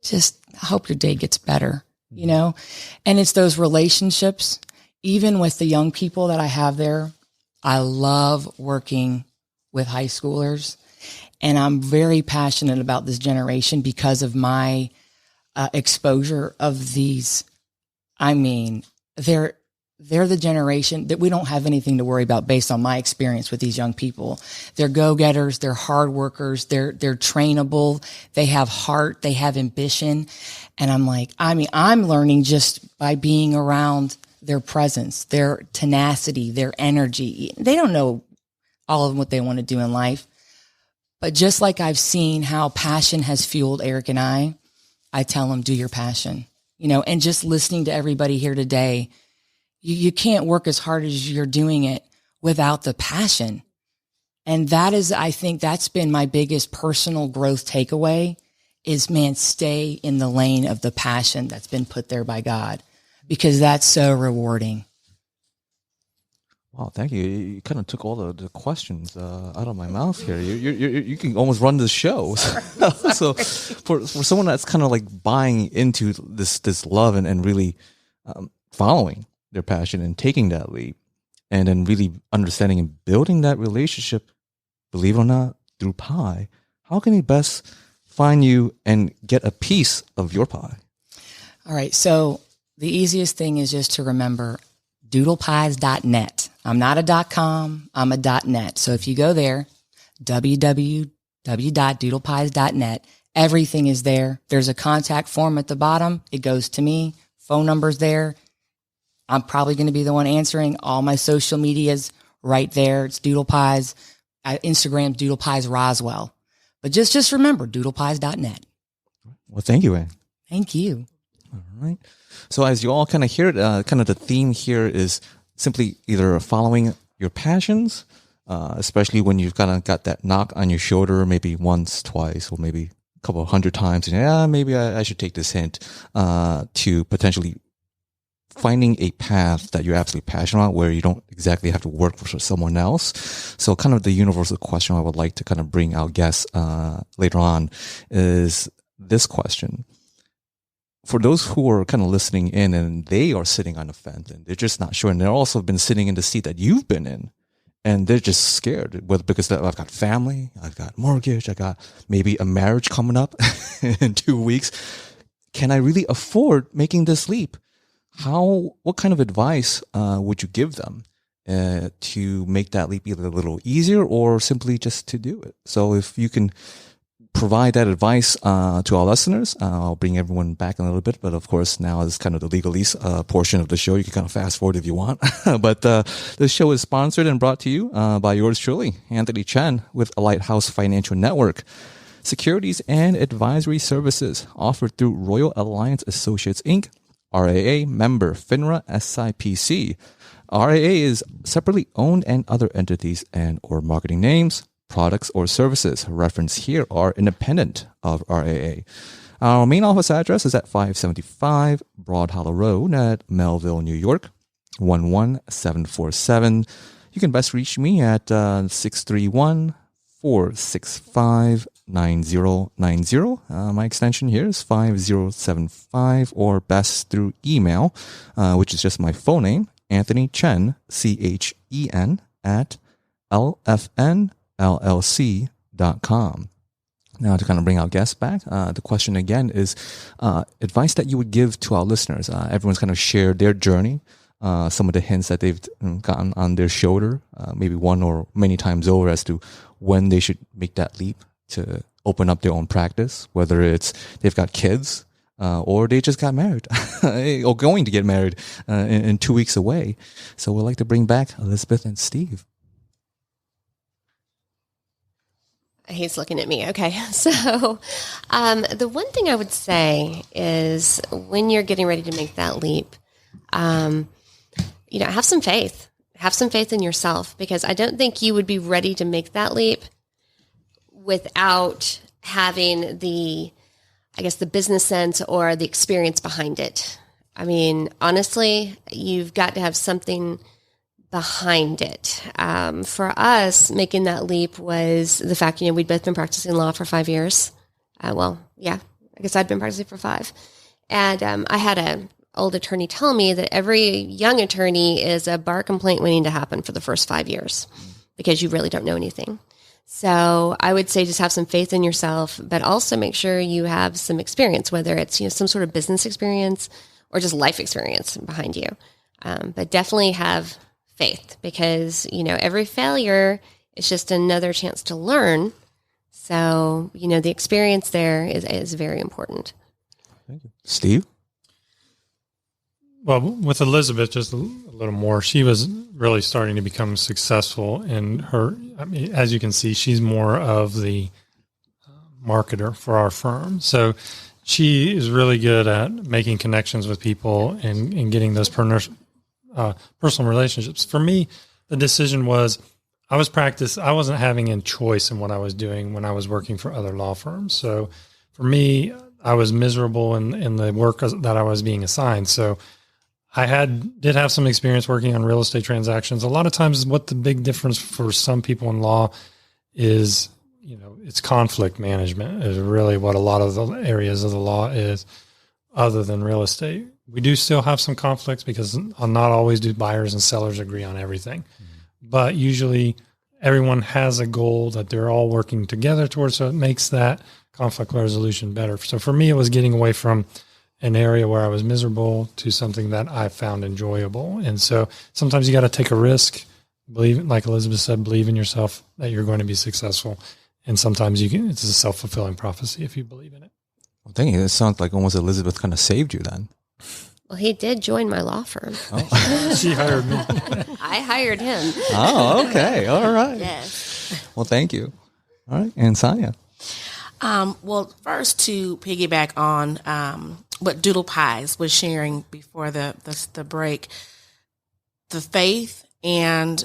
Just, I hope your day gets better, And it's those relationships, even with the young people that I have there. I love working with high schoolers, and I'm very passionate about this generation because of my exposure of these. I mean, they're the generation that we don't have anything to worry about based on my experience with these young people. They're go-getters, they're hard workers, they're trainable, they have heart, they have ambition. And I'm learning just by being around their presence, their tenacity, their energy. They don't know all of what they want to do in life. But just like I've seen how passion has fueled Eric and I tell them, do your passion. And just listening to everybody here today, you can't work as hard as you're doing it without the passion. And that is, I think that's been my biggest personal growth takeaway is, man, stay in the lane of the passion that's been put there by God, because that's so rewarding. Wow, thank you. You kind of took all the questions out of my mouth here. You can almost run the show. So for someone that's kind of like buying into this love and really following their passion and taking that leap, and then really understanding and building that relationship, believe it or not, through pie, how can he best find you and get a piece of your pie? All right. So the easiest thing is just to remember doodlepies.net. I'm not a .com, I'm a .net. So if you go there, www.doodlepies.net, everything is there. There's a contact form at the bottom. It goes to me. Phone number's there. I'm probably going to be the one answering. All my social media's right there. It's Doodle Pies. Instagram, Doodle Pies Roswell. But just remember, doodlepies.net. Well, thank you, Anne. Thank you. All right. So as you all kind of hear it, kind of the theme here is simply either following your passions, especially when you've kind of got that knock on your shoulder, maybe once, twice, or maybe a couple of 100 times. And maybe I should take this hint to potentially finding a path that you're absolutely passionate about, where you don't exactly have to work for someone else. So kind of the universal question I would like to kind of bring our guests later on is this question. For those who are kind of listening in and they are sitting on the fence and they're just not sure, and they're also been sitting in the seat that you've been in, and they're just scared, because I've got family, I've got mortgage, I got maybe a marriage coming up in 2 weeks. Can I really afford making this leap? What kind of advice would you give them to make that leap either a little easier or simply just to do it? So if you can provide that advice to our listeners, I'll bring everyone back in a little bit. But of course, now is kind of the legalese portion of the show. You can kind of fast forward if you want. But this show is sponsored and brought to you by yours truly, Anthony Chen with Lighthouse Financial Network. Securities and advisory services offered through Royal Alliance Associates, Inc., RAA, member FINRA SIPC. RAA is separately owned and other entities and or marketing names, products, or services referenced here are independent of RAA. Our main office address is at 575 Broad Hollow Road at Melville, New York, 11747. You can best reach me at 631-465-9090. My extension here is 5075, or best through email, which is just my full name, Anthony Chen, CHEN, at lfnllc.com. Now, to kind of bring our guests back, the question again is advice that you would give to our listeners. Everyone's kind of shared their journey, some of the hints that they've gotten on their shoulder, maybe one or many times over, as to when they should make that leap to open up their own practice, whether it's they've got kids or they just got married or going to get married in 2 weeks away. So we'd like to bring back Elizabeth and Steve. He's looking at me. Okay. So the one thing I would say is when you're getting ready to make that leap, have some faith. Have some faith in yourself, because I don't think you would be ready to make that leap without having the business sense or the experience behind it. I mean, honestly, you've got to have something behind it. For us, making that leap was the fact, we'd both been practicing law for 5 years. I guess I'd been practicing for 5. And I had an old attorney tell me that every young attorney is a bar complaint waiting to happen for the first 5 years, because you really don't know anything. So I would say just have some faith in yourself, but also make sure you have some experience, whether it's some sort of business experience or just life experience behind you. But definitely have faith, because every failure is just another chance to learn. So the experience there is very important. Thank you, Steve. Well, with Elizabeth, just a little more, she was really starting to become successful in her. I mean, as you can see, she's more of the marketer for our firm. So she is really good at making connections with people and getting those personal relationships. For me, the decision was I wasn't having a choice in what I was doing when I was working for other law firms. So for me, I was miserable in the work that I was being assigned. So I did have some experience working on real estate transactions. A lot of times what the big difference for some people in law is, it's conflict management is really what a lot of the areas of the law is, other than real estate. We do still have some conflicts because not always do buyers and sellers agree on everything. Mm-hmm. But usually everyone has a goal that they're all working together towards, so it makes that conflict resolution better. So for me, it was getting away from an area where I was miserable to something that I found enjoyable. And so sometimes you got to take a risk, like Elizabeth said, believe in yourself that you're going to be successful. And sometimes it's a self-fulfilling prophecy if you believe in it. Well, thank you. It sounds like almost Elizabeth kind of saved you then. Well, he did join my law firm. Oh. She hired me. I hired him. Oh, okay. All right. Yes. Well, thank you. All right. And Sonya. Well, first, to piggyback on what Doodle Pies was sharing before the break, the faith and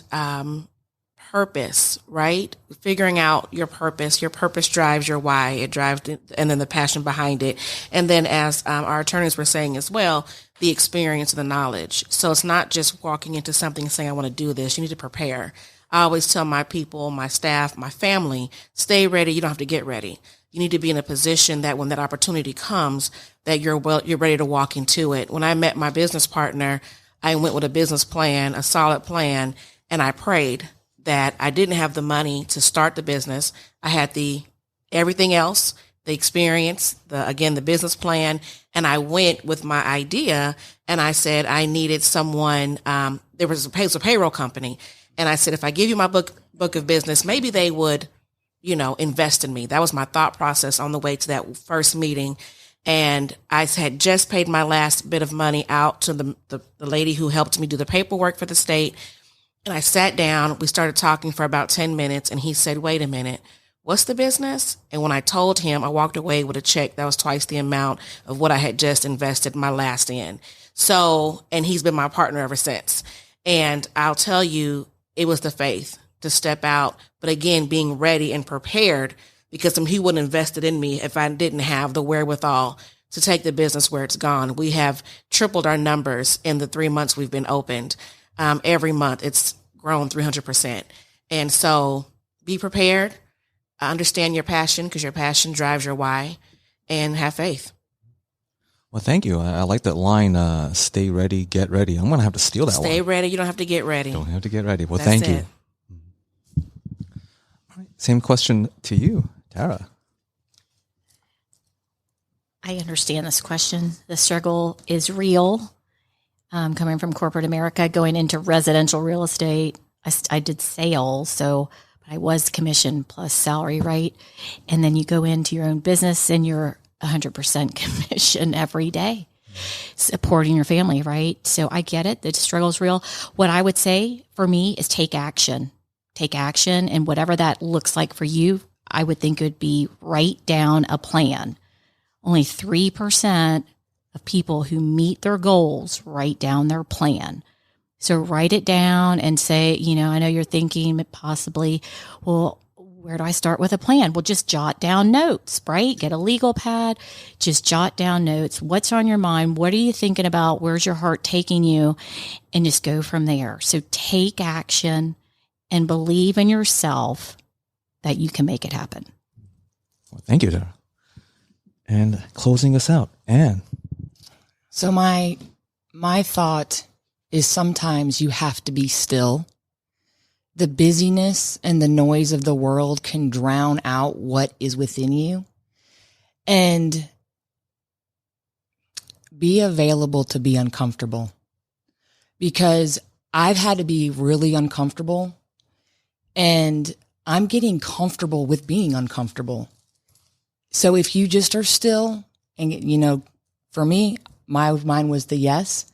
purpose, right? Figuring out your purpose. Your purpose drives your why. It drives, and then the passion behind it. And then, as our attorneys were saying as well, the experience and the knowledge. So it's not just walking into something and saying, I want to do this. You need to prepare. I always tell my people, my staff, my family, stay ready. You don't have to get ready. You need to be in a position that when that opportunity comes, that you're ready to walk into it. When I met my business partner, I went with a business plan, a solid plan, and I prayed that I didn't have the money to start the business. I had everything else, the experience, the business plan, and I went with my idea, and I said I needed someone. There was a payroll company, and I said, if I give you my book of business, maybe they would, invest in me. That was my thought process on the way to that first meeting. And I had just paid my last bit of money out to the lady who helped me do the paperwork for the state. And I sat down, we started talking for about 10 minutes, and he said, wait a minute, what's the business? And when I told him, I walked away with a check that was twice the amount of what I had just invested my last in. So, and he's been my partner ever since. And I'll tell you, it was the faith to step out. But again, being ready and prepared, because he wouldn't have invested in me if I didn't have the wherewithal to take the business where it's gone. We have tripled our numbers in the 3 months we've been opened. Every month it's grown 300%. And so be prepared, understand your passion, because your passion drives your why, and have faith. Well, thank you. I like that line, stay ready, get ready. I'm going to have to steal that one. Stay ready. You don't have to get ready. Don't have to get ready. Well, That's thank it. you. All right. Same question to you, Tara. I understand this question. The struggle is real. Coming from corporate America, going into residential real estate, I did sales, so I was commission plus salary, right? And then you go into your own business and you're 100% commission every day, supporting your family, right? So I get it. The struggle is real. What I would say for me is take action. Take action, and whatever that looks like for you, I would think it would be write down a plan. Only 3% of people who meet their goals write down their plan. So write it down and say, I know you're thinking possibly, well, where do I start with a plan? Well, just jot down notes, right? Get a legal pad, just jot down notes. What's on your mind? What are you thinking about? Where's your heart taking you? And just go from there. So take action and believe in yourself that you can make it happen. Well, thank you, Tara. And closing us out, Anne. So my thought is sometimes you have to be still. The busyness and the noise of the world can drown out what is within you. And be available to be uncomfortable. Because I've had to be really uncomfortable, and I'm getting comfortable with being uncomfortable. So if you just are still, and for me, mine was the yes.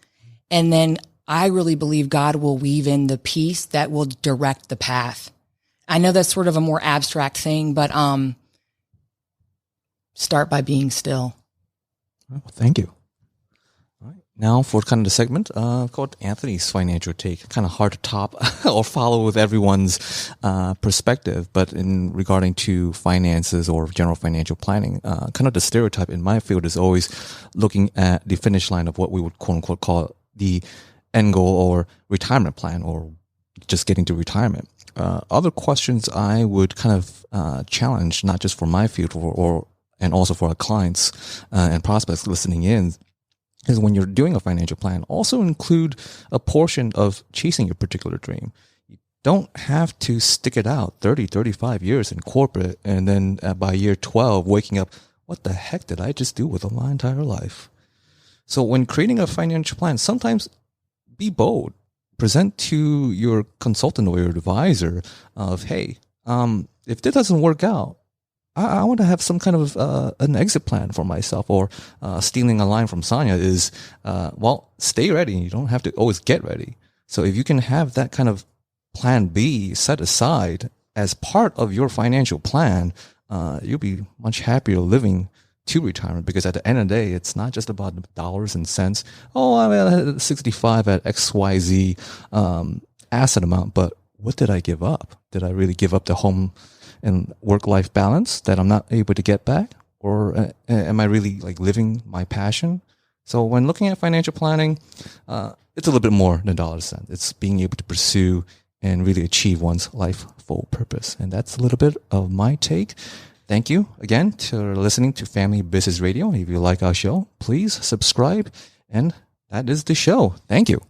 And then I really believe God will weave in the peace that will direct the path. I know that's sort of a more abstract thing, but start by being still. Well, thank you. All right. Now for kind of the segment called Anthony's Financial Take. Kind of hard to top or follow with everyone's perspective, but in regarding to finances or general financial planning, kind of the stereotype in my field is always looking at the finish line of what we would quote unquote call the end goal or retirement plan, or just getting to retirement. Other questions I would kind of challenge, not just for my field and also for our clients and prospects listening in, is when you're doing a financial plan, also include a portion of chasing your particular dream. You don't have to stick it out 30, 35 years in corporate, and then by year 12, waking up, what the heck did I just do with my entire life? So when creating a financial plan, sometimes be bold. Present to your consultant or your advisor of, hey, if this doesn't work out, I want to have some kind of an exit plan for myself. Or stealing a line from Sonya is, stay ready. You don't have to always get ready. So if you can have that kind of plan B set aside as part of your financial plan, you'll be much happier living to retirement, because at the end of the day, it's not just about the dollars and cents. Oh, I'm at 65 at XYZ asset amount, but what did I give up? Did I really give up the home and work-life balance that I'm not able to get back? Or am I really living my passion? So when looking at financial planning, it's a little bit more than dollars and cents. It's being able to pursue and really achieve one's life full purpose. And that's a little bit of my take. Thank you again for listening to Family Business Radio. If you like our show, please subscribe. And that is the show. Thank you.